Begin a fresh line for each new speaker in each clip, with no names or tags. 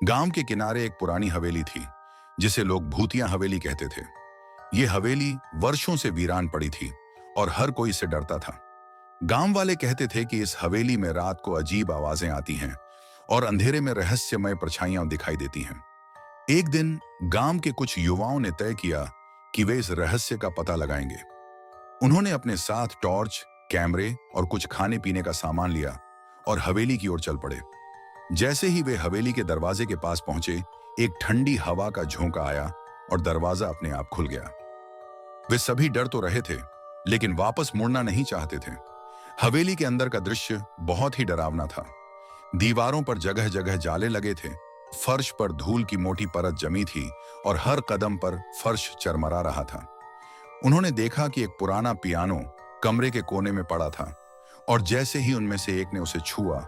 गांव के किनारे एक पुरानी हवेली थी जिसे लोग भूतिया हवेली कहते थे। ये हवेली वर्षों से वीरान पड़ी थी और हर कोई इससे डरता था। गांव वाले कहते थे कि इस हवेली में रात को अजीब आवाजें आती हैं और अंधेरे में रहस्यमय परछाइयां दिखाई देती हैं। एक दिन गांव के कुछ युवाओं ने तय किया कि वे इस रहस्य का पता लगाएंगे। उन्होंने अपने साथ टॉर्च, कैमरे और कुछ खाने पीने का सामान लिया और हवेली की ओर चल पड़े। जैसे ही वे हवेली के दरवाजे के पास पहुंचे, एक ठंडी हवा का झोंका आया और दरवाजा अपने आप खुल गया। वे सभी डर तो रहे थे, लेकिन वापस मुड़ना नहीं चाहते थे। हवेली के अंदर का दृश्य बहुत ही डरावना था। दीवारों पर जगह जगह जाले लगे थे, फर्श पर धूल की मोटी परत जमी थी और हर कदम पर फर्श चरमरा रहा था। उन्होंने देखा कि एक पुराना पियानो कमरे के कोने में पड़ा था और जैसे ही उनमें से एक ने उसे छुआ,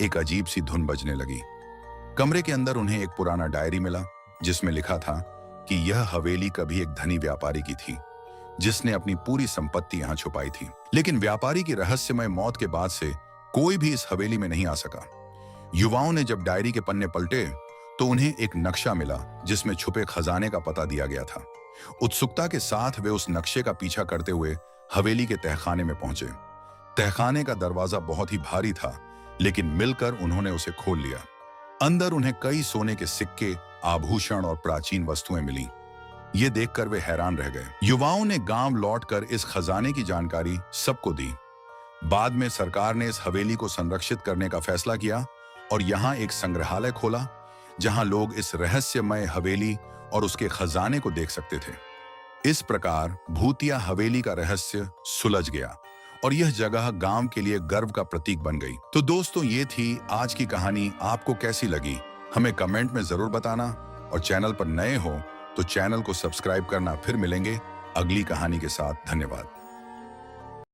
एक अजीब सी धुन बजने लगी। कमरे के अंदर उन्हें एक पुराना डायरी मिला जिसमें लिखा था कि यह हवेली कभी एक धनी व्यापारी की थी जिसने अपनी पूरी संपत्ति यहां छुपाई थी। लेकिन व्यापारी की रहस्यमय मौत के बाद से कोई भी इस हवेली में नहीं आ सका। युवाओं ने जब डायरी के पन्ने पलटे तो उन्हें एक नक्शा मिला जिसमें छुपे खजाने का पता दिया गया था। उत्सुकता के साथ वे उस नक्शे का पीछा करते हुए हवेली के तहखाने में पहुंचे। तहखाने का दरवाजा बहुत ही भारी था, लेकिन मिलकर उन्होंने उसे खोल लिया। अंदर उन्हें कई सोने के सिक्के, आभूषण और प्राचीन वस्तुएं मिली। ये देखकर वे हैरान रह गए। युवाओं ने गांव लौटकर इस खजाने की जानकारी सबको दी। बाद में सरकार ने इस हवेली को संरक्षित करने का फैसला किया और यहाँ एक संग्रहालय खोला जहां लोग इस रहस्यमय हवेली और उसके खजाने को देख सकते थे। इस प्रकार भूतिया हवेली का रहस्य सुलझ गया और यह जगह गांव के लिए गर्व का प्रतीक बन गई। तो दोस्तों, ये थी आज की कहानी। आपको कैसी लगी हमें कमेंट में जरूर बताना, और चैनल पर नए हो तो चैनल को सब्सक्राइब करना। फिर मिलेंगे अगली कहानी के साथ। धन्यवाद।